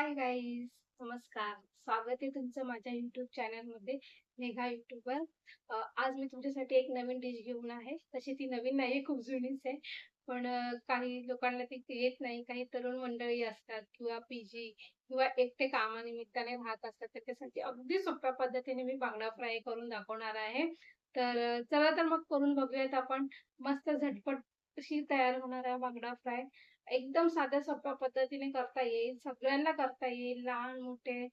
Hi guys, नमस्कार. स्वागत आहे तुमचं माझ्या युट्यूब चॅनलमध्ये, मेघा युट्यूबर. आज मी तुमच्यासाठी एक नवीन डिश घेऊन आहे. तशी ती नवीन नाही, खूप जुनीच आहे. पण काही लोकांना ती येत नाही. काही तरुण मंडळी असतात किंवा पीजी किंवा एकटे कामानिमित्ताने राहत असतात. त्याच्यासाठी अगदी सोप्या पद्धतीने मी बांगडा फ्राय करून दाखवणार आहे. तर चला तर मग करून बघूयात आपण. मस्त झटपट कशी तयार होणार आहे बांगडा फ्राय. एकदम साध्या सोप्या पद्धतीने करता येईल. सगळ्यांना करता येईल. लहान-मोठे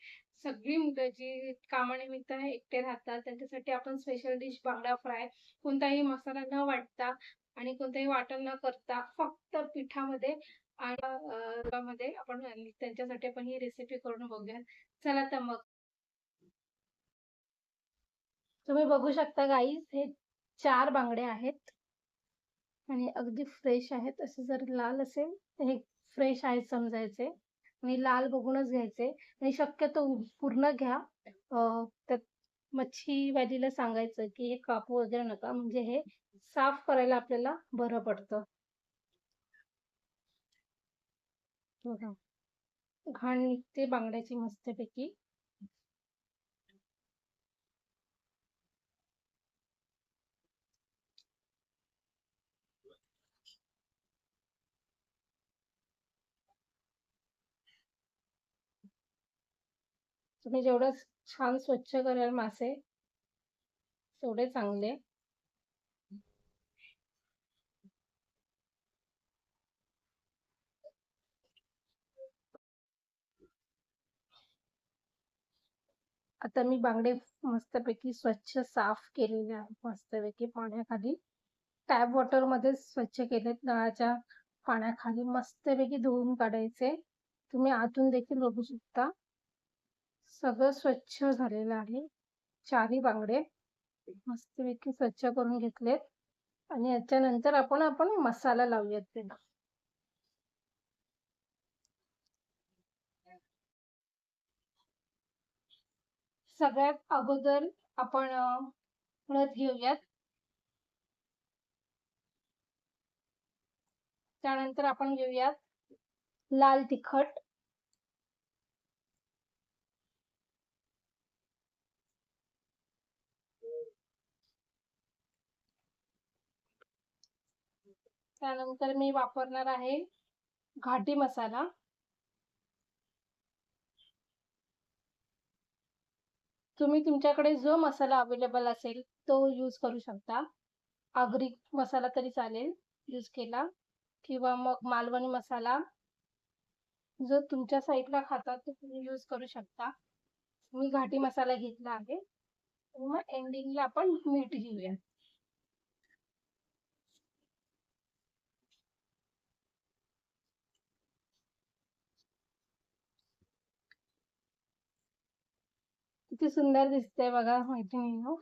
सगळी मुलं जी कामानिमित्त एकटे राहतात, त्यांच्यासाठी आपण स्पेशल डिश बांगडा फ्राय. कोणताही मसाला न वाटता आणि कोणतंही वाटण न करता फक्त पिठामध्ये आणि रव्यामध्ये आपण त्यांच्यासाठी आपण ही रेसिपी करून बघूया. चला तर मग. तुम्ही बघू शकता गाईज, हे 4 बांगडे आहेत आणि अगदी फ्रेश आहेत. असे जर लाल असेल तर हे फ्रेश आहेत समजायचे आणि लाल बघूनच घ्यायचे आणि शक्यतो पूर्ण घ्या. त्यात मच्छीवालीला सांगायचं की हे कापू वगैरे नका, म्हणजे हे साफ करायला आपल्याला बरं पडतं. बघा, घाण निघते बांगड्याची मस्तपैकी. तुम्ही जेवढं छान स्वच्छ कराल मासे, तेवढे चांगले. आता मी बांगडे मस्तपैकी स्वच्छ साफ केलेले आहेत. मस्तपैकी पाण्याखाली टॅप वॉटर मध्ये स्वच्छ केलेत. नळाच्या पाण्याखाली मस्तपैकी धुवून काढायचे. तुम्ही आतून देखील बघू शकता, सगळं स्वच्छ झालेलं आहे. 4ही बांगडे मस्तपैकी स्वच्छ करून घेतलेत आणि याच्यानंतर आपण मसाला लावूयात त्याला. सगळ्यात अगोदर आपण हळद घेऊयात. त्यानंतर आपण घेऊयात लाल तिखट. त्यानंतर मी वापरणार आहे घाटी मसाला. तुम्ही तुमच्याकडे जो मसाला अवेलेबल असेल तो यूज करू शकता. आगरी मसाला तरी चालेल यूज केला, किंवा मग मालवणी मसाला जो तुमच्या साईडला खातात तो तुम्ही यूज करू शकता. मी घाटी मसाला घेतला आहे. मग एंडिंगला आपण मीठ घेऊया. किती सुंदर दिसतंय बघा मैत्रिणींनो.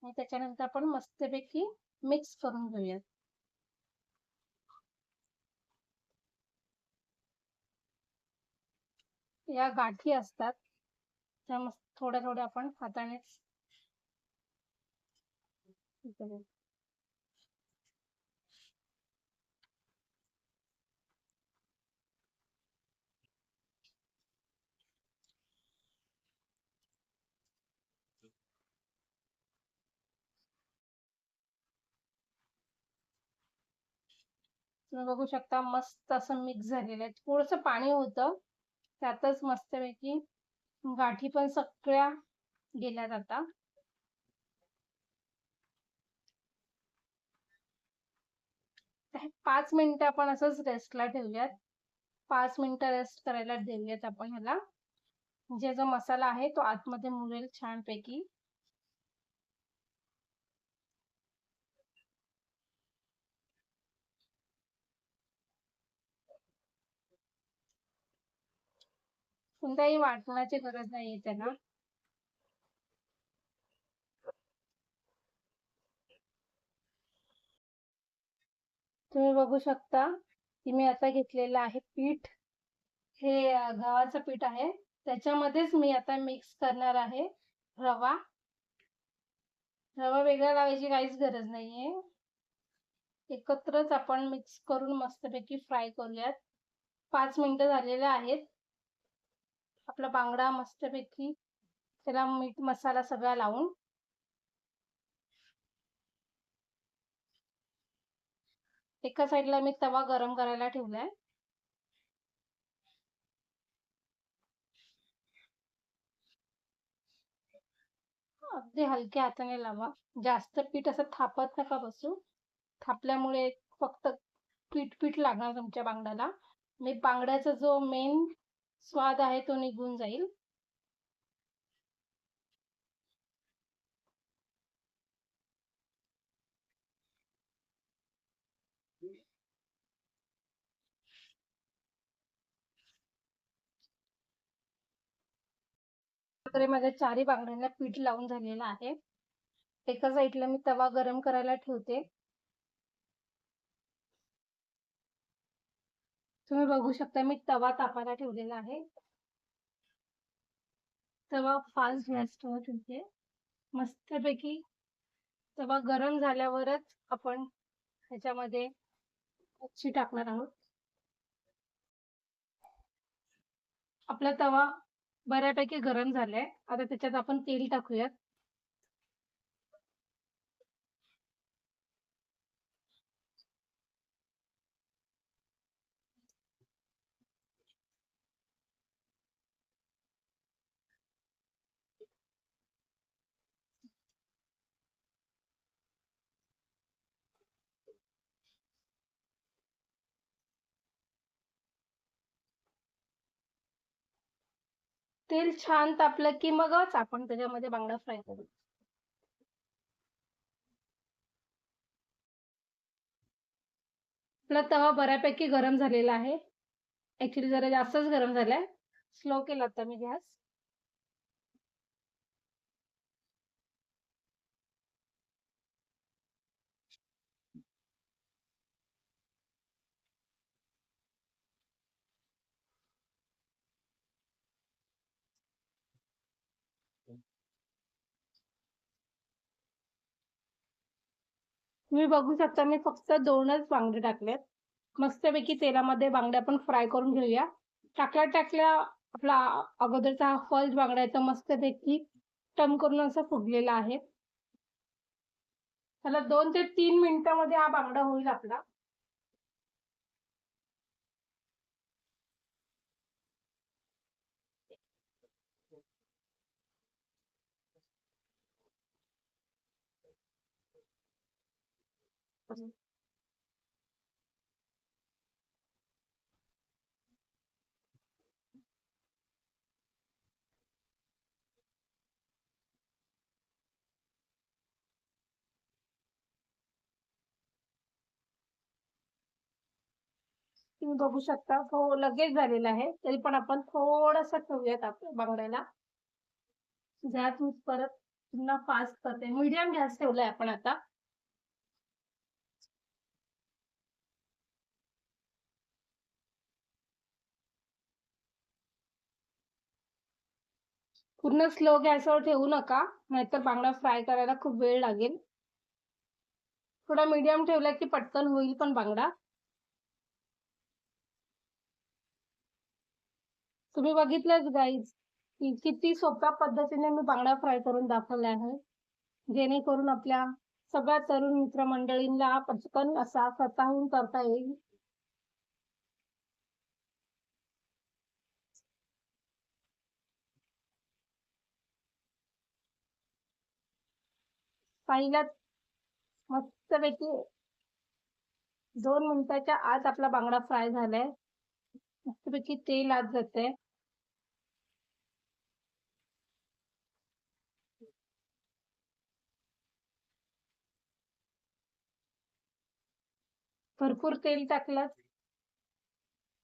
आणि त्याच्यानंतर आपण मस्तपैकी मिक्स करून घेऊयात. या गाठी असतात त्या मस्त थोड्या थोड्या आपण हाताने तुम्ही बघू शकता मस्त असं मिक्स झालेलं आहे. थोडंसं पाणी होतं त्यातच मस्तपैकी गाठी पण सगळ्या गेल्या जातात. 5 मिनिटं आपण असंच रेस्टला ठेवूयात. 5 मिनिटं रेस्ट करायला देऊयात आपण ह्याला, म्हणजे जो मसाला आहे तो आतमध्ये मुरेल छानपैकी. कोणत्याही वाटणाची गरज नाहीये त्याला. तुम्ही बघू शकता की मी आता घेतलेलं आहे पीठ. हे गव्हाचं पीठ आहे. त्याच्यामध्येच मी आता मिक्स करणार आहे रवा. रवा वेगळा लावायची काहीच गरज नाहीये. एकत्रच आपण मिक्स करून मस्तपैकी फ्राय करूयात. 5 मिनिटं झालेले आहेत. आपला बांगडा मस्तपैकी त्याला मीठ मसाला सगळा लावून एका साईडला मी तवा गरम करायला ठेवलाय. अगदी हलक्या हाताने लावा. जास्त पीठ असं थापत नका बसू. थापल्यामुळे फक्त पीठ पीठ लागणार तुमच्या बांगड्याला. मी बांगड्याचा जो मेन स्वाद आहे तो निघून जाईल. तर माझ्या चारही बांगड्यांना पीठ लावून झालेलं आहे. एका साईडला मी तवा गरम करायला ठेवते. तुम्ही बघू शकता मी तवा तापायला ठेवलेला आहे. तवा फास्ट गॅसवर ठेवते. मस्तपैकी तवा गरम झाल्यावरच आपण ह्याच्यामध्ये मच्छी टाकणार आहोत. आपला तवा बऱ्यापैकी गरम झालाय. आता त्याच्यात आपण तेल टाकूयात. तेल छान तापलं की मगच आपण त्याच्यामध्ये बांगडा फ्राय करू. आपला तवा बऱ्यापैकी गरम झालेला आहे. ऍक्च्युली जरा जास्तच गरम झालाय. स्लो केला आता मी गॅस. तुम्ही बघू शकता मी फक्त 2च बांगडे टाकलेत. मस्तपैकी तेलामध्ये बांगड्या आपण फ्राय करून घेऊया. टाकल्या टाकल्या आपला अगोदरचा हा फर्स्ट बांगडा आहे तो मस्तपैकी टम करून असा फुगलेला आहे. त्याला 2 ते 3 मिनिटांमध्ये हा बांगडा होईल आपला. तुम्ही बघू शकता हो लगेच झालेला आहे. तरी पण आपण थोडंसं ठेवूयात आपल्या बांगड्याला. गॅस मी परत पुन्हा फास्ट करते. मीडियम गॅस ठेवलाय आपण आता. पूर्ण स्लो गॅसवर ठेवू नका, नाहीतर बांगडा फ्राय करायला खूप वेळ लागेल. थोडा मीडियम ठेवला की पटकन होईल पण बांगडा. तुम्ही बघितलंच गाईज की किती सोप्या पद्धतीने मी बांगडा फ्राय करून दाखवला आहे. जेणेकरून आपल्या सगळ्या तरुण मित्रमंडळींना पटकन असा स्वतःहून करता येईल. पहिल्या मस्तपैकी 2 मिनिटाच्या आत आपला बांगडा फ्राय झालाय. मस्तपैकी तेल आत जाते. भरपूर तेल टाकलं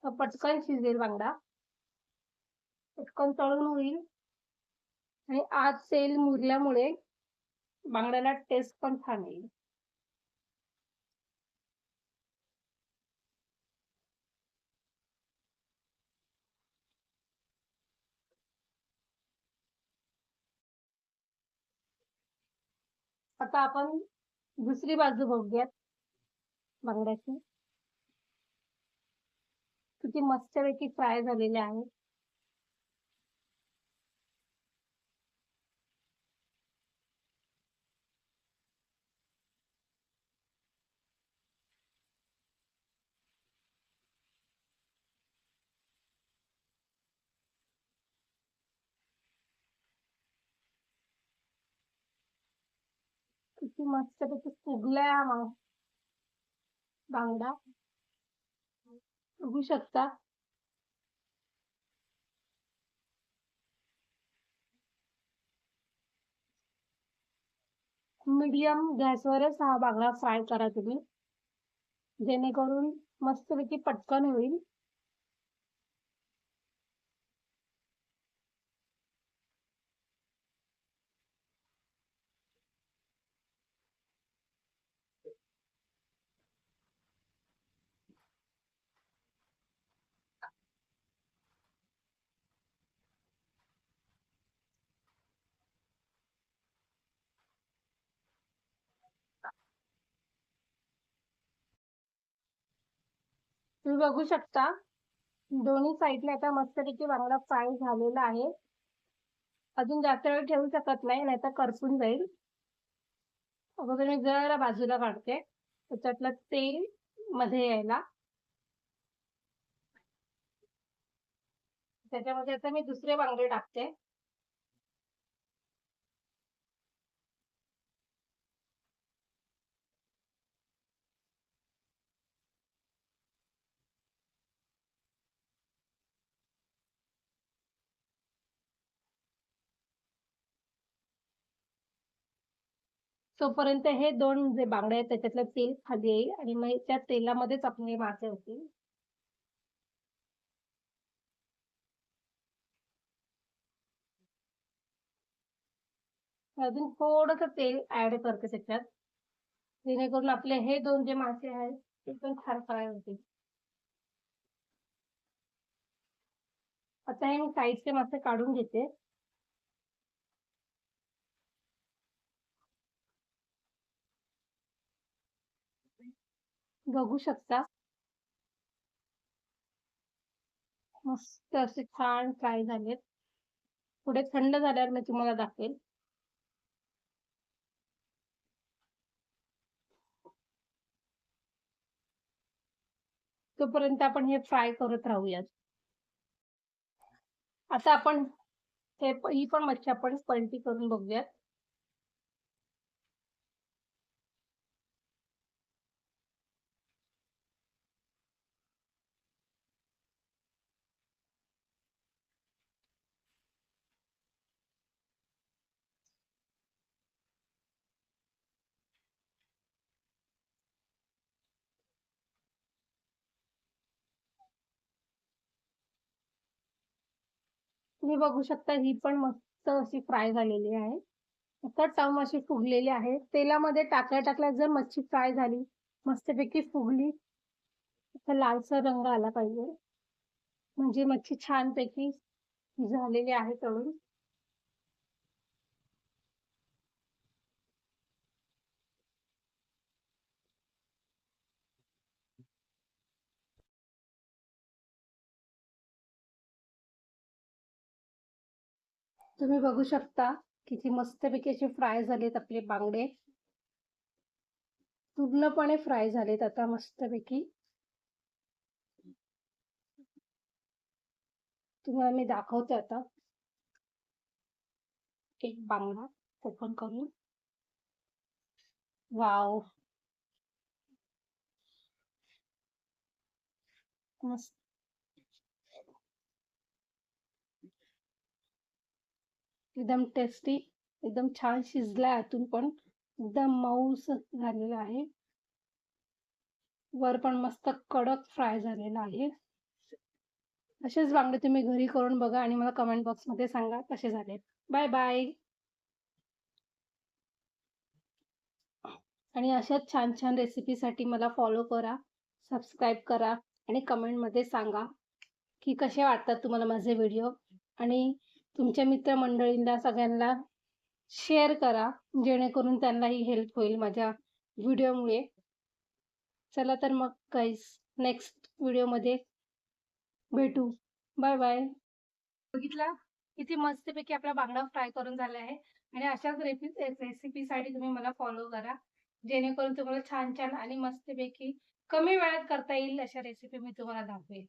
तर पटकन शिजेल बांगडा. पटकन तळून होईल आणि आत तेल मुरल्यामुळे बांगड्याला टेस्ट पण छान येईल. आता आपण दुसरी बाजू बघूयात बांगड्याची. किती मस्तपैकी फ्राय झालेले आहे. किती मस्तपैकी फुगल्या बांगडा बघू शकता. मीडियम गॅसवरच हा बांगडा फ्राय करा तुम्ही, जेणेकरून मस्तपैकी पटकन होईल. तुम्ही बघू शकता दोन्ही साईडला आता मस्तपैकी बांगडा फ्राय झालेला आहे. अजून जास्त वेळ ठेवू शकत नाही, नाहीतर करपून जाईल. अगोदर मी जरा बाजूला काढते त्याच्यातलं तेल मध्ये यायला. त्याच्यामध्ये आता मी दुसरे बांगडे टाकते. तोपर्यंत हे दोन जे बांगडे आहेत त्याच्यातलं तेल खाली येईल आणि मग त्या तेलामध्येच आपले मासे होतील. अजून थोडस तेल ऍड करते त्याच्यात, जेणेकरून आपले हे दोन जे मासे आहेत ते पण छान फ्राय होतील. आता हे मी साईडचे मासे काढून घेते. बघू शकता मस्त असे छान फ्राय झालेत. पुढे थंड झाल्यावर मी तुम्हाला दाखवेल. तोपर्यंत आपण हे फ्राय करत राहूयात. आता आपण ही पण मच्छी आपण पलटी करून बघूयात. तुम्ही बघू शकता ही पण मस्त अशी फ्राय झालेली आहे. आता टम अशी फुगलेली आहे. तेलामध्ये टाकल्या टाकल्या जर मच्छी फ्राय झाली, मस्तपैकी फुगली, तर लालसर रंग आला पाहिजे, म्हणजे मच्छी छानपैकी झालेली आहे तळून. तुम्ही बघू शकता किती मस्तपैकी असे फ्राय झालेत आपले बांगडे. पूर्णपणे फ्राय झालेत आता मस्तपैकी. तुम्हाला मी दाखवते आता एक बांगडा ओपन करून. वाव, मस्त, एकदम टेस्टी, एकदम छान शिजलाय आतून पण, एकदम मऊस झालेला आहे. वर पण मस्त कडक फ्राय झालेला आहे. असेच बांगडे तुम्ही घरी करून बघा आणि मला कमेंट बॉक्स मध्ये सांगा कसे झाले. Bye bye. आणि अशाच छान छान रेसिपीसाठी मला फॉलो करा, सबस्क्राईब करा आणि कमेंटमध्ये सांगा की कसे वाटतात तुम्हाला माझे व्हिडिओ. आणि तुमच्या मित्रमंडळींना सगळ्यांना शेअर करा, जेणेकरून त्यांनाही हेल्प होईल माझ्या व्हिडिओमुळे. चला तर मग गाईस, नेक्स्ट व्हिडिओमध्ये भेटू. Bye bye. बघितला किती मस्तपैकी आपला बांगडा फ्राय करून झाला आहे. आणि अशाच रेसिपीसाठी तुम्ही मला फॉलो करा, जेणेकरून तुम्हाला छान छान आणि मस्तपैकी कमी वेळात करता येईल अशा रेसिपी मी तुम्हाला दाखवेल.